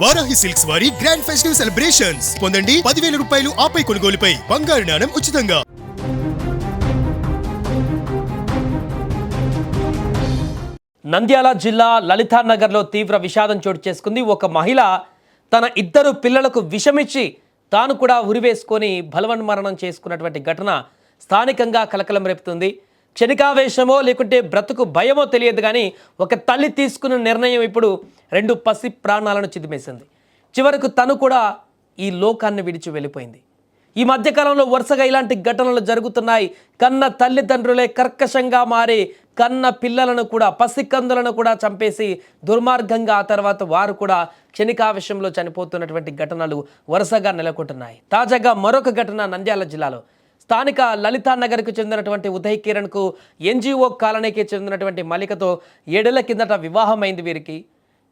Varahi silks వారి grand festive celebrations పొందండి 10,000 రూపాయలు ఆపై కొనుగోలుపై బంగారు నాణెం ఉచితంగా. నంద్యాల జిల్లా లలితానగర్లో తీవ్ర విషాదం చోటు చేసుకుంది. ఒక మహిళ తన 2 పిల్లలకు విషమిచ్చి తాను కూడా ఉరివేసుకొని బలవన్మరణం చేసుకున్నటువంటి ఘటన స్థానికంగా కలకలం రేపుతుంది. క్షణికావేశమో లేకుంటే బ్రతుకు భయమో తెలియదు కానీ ఒక తల్లి తీసుకున్న నిర్ణయం ఇప్పుడు 2 పసి ప్రాణాలను చిదిమేసింది. చివరకు తను కూడా ఈ లోకాన్ని విడిచి వెళ్ళిపోయింది. ఈ మధ్యకాలంలో వరుసగా ఇలాంటి ఘటనలు జరుగుతున్నాయి. కన్న తల్లిదండ్రులే కర్కశంగా మారి కన్న పిల్లలను కూడా పసికందులను కూడా చంపేసి దుర్మార్గంగా ఆ తర్వాత వారు కూడా క్షణికావేశంలో చనిపోతున్నటువంటి ఘటనలు వరుసగా నెలకొంటున్నాయి. తాజాగా మరొక ఘటన నంద్యాల జిల్లాలో స్థానిక లలితానగర్కు చెందినటువంటి ఉదయ్ కిరణ్కు ఎన్జిఓ కాలనీకి చెందినటువంటి మల్లికతో 7 ఏళ్ల కిందట వివాహం అయింది.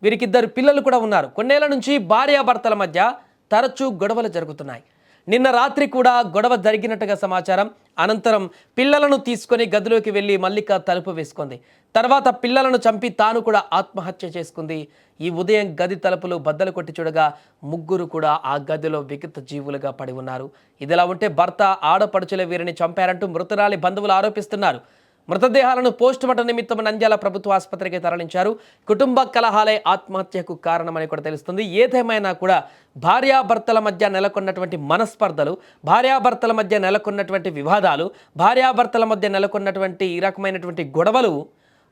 వీరికి 2 పిల్లలు కూడా ఉన్నారు. కొన్నేళ్ల నుంచి భార్యాభర్తల మధ్య తరచూ గొడవలు జరుగుతున్నాయి. నిన్న రాత్రి కూడా గొడవ జరిగినట్టుగా సమాచారం. అనంతరం పిల్లలను తీసుకొని గదిలోకి వెళ్ళి మల్లిక తలుపు వేసుకుంది. తర్వాత పిల్లలను చంపి తాను కూడా ఆత్మహత్య చేసుకుంది. ఈ ఉదయం గది తలుపులు బద్దలు కొట్టి చూడగా 3 కూడా ఆ గదిలో వికృత జీవులుగా పడి ఉన్నారు. ఇదిలా ఉంటే భర్త ఆడపడుచుల వీరిని చంపారంటూ మృతురాలి బంధువులు ఆరోపిస్తున్నారు. మృతదేహాలను పోస్టుమార్టం నిమిత్తం నంద్యాల ప్రభుత్వ ఆసుపత్రికి తరలించారు. కుటుంబ కలహాలే ఆత్మహత్యకు కారణమని కూడా తెలుస్తుంది. ఏదేమైనా కూడా భార్యాభర్తల మధ్య నెలకొన్నటువంటి మనస్పర్ధలు, భార్యాభర్తల మధ్య నెలకొన్నటువంటి వివాదాలు, భార్యాభర్తల మధ్య నెలకొన్నటువంటి ఈ రకమైనటువంటి గొడవలు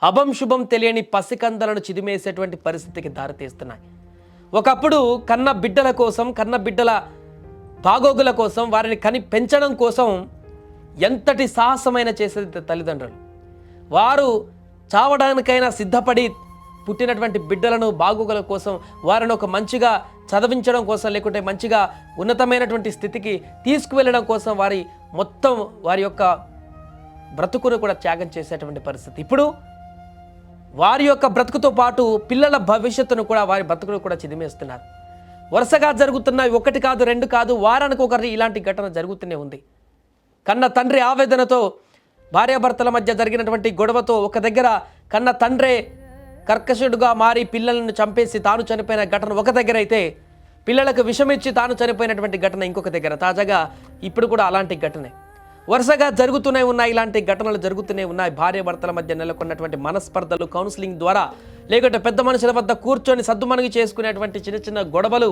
అభం శుభం తెలియని పసికందలను చిదిమేసేటువంటి పరిస్థితికి దారితీస్తున్నాయి. ఒకప్పుడు కన్న బిడ్డల కోసం, కన్న బిడ్డల బాగోగుల కోసం, వారిని కని పెంచడం కోసం ఎంతటి సాహసమైన చేసేది తల్లిదండ్రులు. వారు చావడానికైనా సిద్ధపడి పుట్టినటువంటి బిడ్డలను బాగోగుల కోసం, వారిని ఒక మంచిగా చదివించడం కోసం, లేకుంటే మంచిగా ఉన్నతమైనటువంటి స్థితికి తీసుకువెళ్ళడం కోసం వారి యొక్క బ్రతుకును కూడా త్యాగం చేసేటువంటి పరిస్థితి. ఇప్పుడు వారి యొక్క బ్రతుకుతో పాటు పిల్లల భవిష్యత్తును కూడా, వారి బ్రతుకును కూడా చిదిమేస్తున్నారు. వరుసగా జరుగుతున్నాయి. 1 కాదు 2 కాదు, వారానికి ఒకరి ఇలాంటి ఘటన జరుగుతూనే ఉంది. కన్న తండ్రి ఆవేదనతో, భార్యాభర్తల మధ్య జరిగినటువంటి గొడవతో ఒక దగ్గర కన్న తండ్రే కర్కశుడుగా మారి పిల్లలను చంపేసి తాను చనిపోయిన ఘటన ఒక దగ్గర అయితే, పిల్లలకు విషమిచ్చి తాను చనిపోయినటువంటి ఘటన ఇంకొక దగ్గర. తాజాగా ఇప్పుడు కూడా అలాంటి ఘటనే వరుసగా జరుగుతూనే ఉన్నాయి. ఇలాంటి ఘటనలు జరుగుతూనే ఉన్నాయి. భార్యాభర్తల మధ్య నెలకొన్నటువంటి మనస్పర్ధలు కౌన్సిలింగ్ ద్వారా, లేకుంటే పెద్ద మనుషుల వద్ద కూర్చొని సద్దుమణిగి చేసుకునేటువంటి చిన్న చిన్న గొడవలు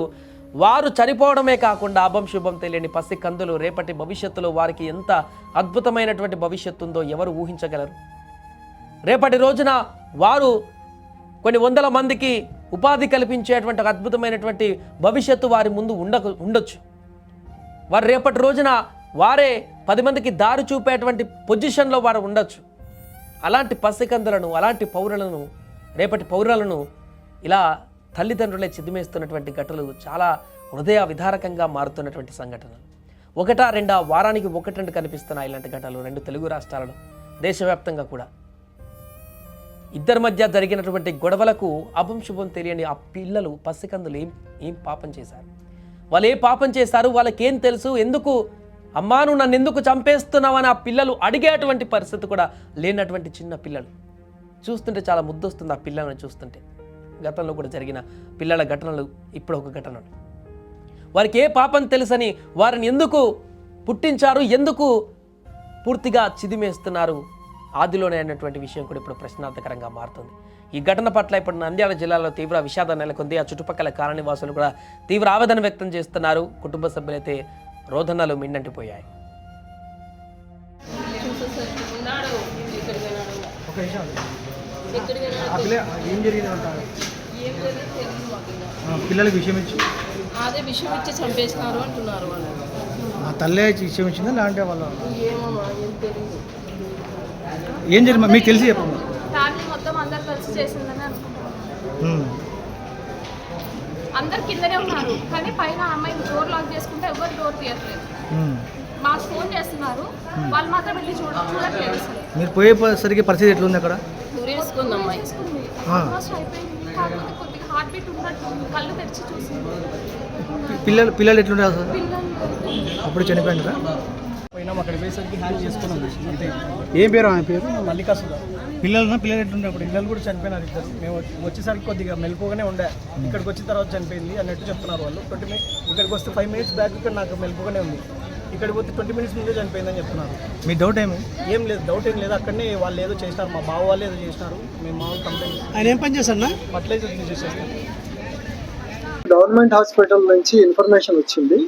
వారు చనిపోవడమే కాకుండా అభం శుభం తెలియని పసి కందులు రేపటి భవిష్యత్తులో వారికి ఎంత అద్భుతమైనటువంటి భవిష్యత్తు ఉందో ఎవరు ఊహించగలరు? రేపటి రోజున వారు కొన్ని వందల మందికి ఉపాధి కల్పించేటువంటి ఒక అద్భుతమైనటువంటి భవిష్యత్తు వారి ముందు ఉండొచ్చు. వారు రేపటి రోజున వారే 10 మందికి దారి చూపేటువంటి పొజిషన్లో వారు ఉండొచ్చు. అలాంటి పసికందులను, అలాంటి పౌరులను, రేపటి పౌరులను ఇలా తల్లిదండ్రులే చిదిమేస్తున్నటువంటి ఘటనలు చాలా హృదయ విదారకంగా మారుతున్నటువంటి సంఘటనలు. 1, 2 వారానికి 1, 2 కనిపిస్తున్నాయి ఇలాంటి ఘటనలు 2 తెలుగు రాష్ట్రాలలో, దేశవ్యాప్తంగా కూడా. ఇద్దరి మధ్య జరిగినటువంటి గొడవలకు అభం శుభం తెలియని ఆ పిల్లలు, పసికందులు ఏం పాపం చేశారు? వాళ్ళు ఏ పాపం చేశారు? వాళ్ళకేం తెలుసు? ఎందుకు అమ్మా నువ్వు నన్ను ఎందుకు చంపేస్తున్నావని ఆ పిల్లలు అడిగేటువంటి పరిస్థితి కూడా లేనటువంటి చిన్న పిల్లలు. చూస్తుంటే చాలా ముద్దొస్తుంది ఆ పిల్లలను చూస్తుంటే. గతంలో కూడా జరిగిన పిల్లల ఘటనలు, ఇప్పుడు ఒక ఘటన. వారికి ఏ పాపం తెలుసని వారిని ఎందుకు పుట్టించారు, ఎందుకు పూర్తిగా చిదిమేస్తున్నారు ఆదిలోనే అన్నటువంటి విషయం కూడా ఇప్పుడు ప్రశ్నార్థకరంగా మారుతుంది. ఈ ఘటన పట్ల ఇప్పుడు నంద్యాల జిల్లాలో తీవ్ర విషాదం నెలకొంది. ఆ చుట్టుపక్కల కాలనీవాసులు కూడా తీవ్ర ఆవేదన వ్యక్తం చేస్తున్నారు. కుటుంబ సభ్యులైతే రోదనలు మిన్నంటిపోయాయి. పిల్లలకి విషయం ఇచ్చి అదే విషయం ఇచ్చి చంపేసినారు అంటున్నారు వాళ్ళు. ఆ తల్లే విషయం ఇచ్చిందా లేదంటే వాళ్ళు ఏమో ఏం తెలియదు. ఏం జరిగింది మీకు తెలిసి చెప్పండి. ఫ్యామిలీ మొత్తం అందరు కలిసి చేసిందని అనుకుంటున్నాను. అందరు కిందనే ఉన్నారు కానీ పైన అమ్మాయి డోర్ లాక్ చేసుకుంటే ఎవరు డోర్ తీయట్లేదు. మాకు ఫోన్ చేస్తున్నారు, వాళ్ళు మాత్రం వెళ్ళి చూడట్లేదు. మీరు పోయేసరికి పరిస్థితి ఎట్లుంది అక్కడ? ఊరేసుకుంది అమ్మాయి, అయిపోయింది. కాకపోతే కొద్దిగా హార్ట్ బీట్ ఉన్నట్టు కళ్ళు తెరిచి చూసింది. పిల్లలు ఎట్లుంటారు సార్? పిల్లలు అప్పుడు చనిపోయిందా? పోయినాం, అక్కడ పోయేసరికి హ్యాంగ్ చేసుకున్నాం అంతే. ఏం పేరు ఆమె పేరు? మల్లికా సుధా. పిల్లలు ఎట్లుండే అప్పుడు పిల్లలు కూడా చనిపోయినారు ఇద్దరు. మేము వచ్చేసరికి కొద్దిగా మెలుపుగానే ఉండే, ఇక్కడికి వచ్చిన తర్వాత చనిపోయింది అన్నట్టు చెప్తున్నారు వాళ్ళు. 20 minutes ఇక్కడికి వస్తే 5 minutes బ్యాక్ ఇక్కడ నాకు మెలుపుగానే ఉంది, ఇక్కడికి పోతే 20 minutes ముందే చనిపోయిందని చెప్తున్నారు. మీ డౌట్ ఏమి? ఏం లేదు, డౌట్ ఏం లేదు. అక్కడనే వాళ్ళు ఏదో చేసినారు, మా బావ వాళ్ళు ఏదో చేసినారు. మేము మామూలు కంప్లైంట్ ఆయన ఏం పని చేస్తారా? ఫర్టిలైజర్ తీసేసేస్తాం. గవర్నమెంట్ హాస్పిటల్ నుంచి ఇన్ఫర్మేషన్ వచ్చింది.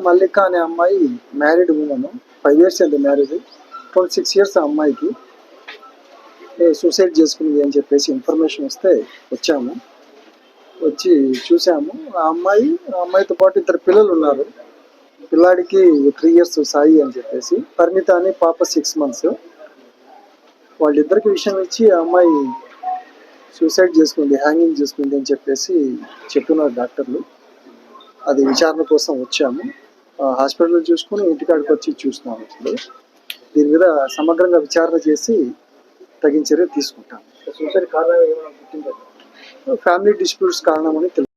మల్లిక అనే అమ్మాయి మ్యారీడ్ ఉమెన్, 5 years అయింది మ్యారేజ్. 26 years ఆ అమ్మాయికి సూసైడ్ చేసుకుంది అని చెప్పేసి ఇన్ఫర్మేషన్ వస్తే వచ్చాము, వచ్చి చూసాము. ఆ అమ్మాయితో పాటు 2 పిల్లలు ఉన్నారు. పిల్లాడికి 3 years సాయి అని చెప్పేసి, పరిణిత అని పాప 6 months. వాళ్ళిద్దరికి విషయం ఇచ్చి ఆ అమ్మాయి సూసైడ్ చేసుకుంది, హ్యాంగింగ్ చేసుకుంది అని చెప్పేసి చెప్తున్నారు డాక్టర్లు. అది విచారణ కోసం వచ్చాము. హాస్పిటల్లో చూసుకుని ఇంటికాడికి వచ్చి చూస్తున్నాము. ఇప్పుడు దీని మీద సమగ్రంగా విచారణ చేసి తగిన చర్య తీసుకుంటాము. సూసైడ్ కారణం ఏమైనా గుర్తించారు? ఫ్యామిలీ డిస్ప్యూట్స్ కారణమని తెలుసు.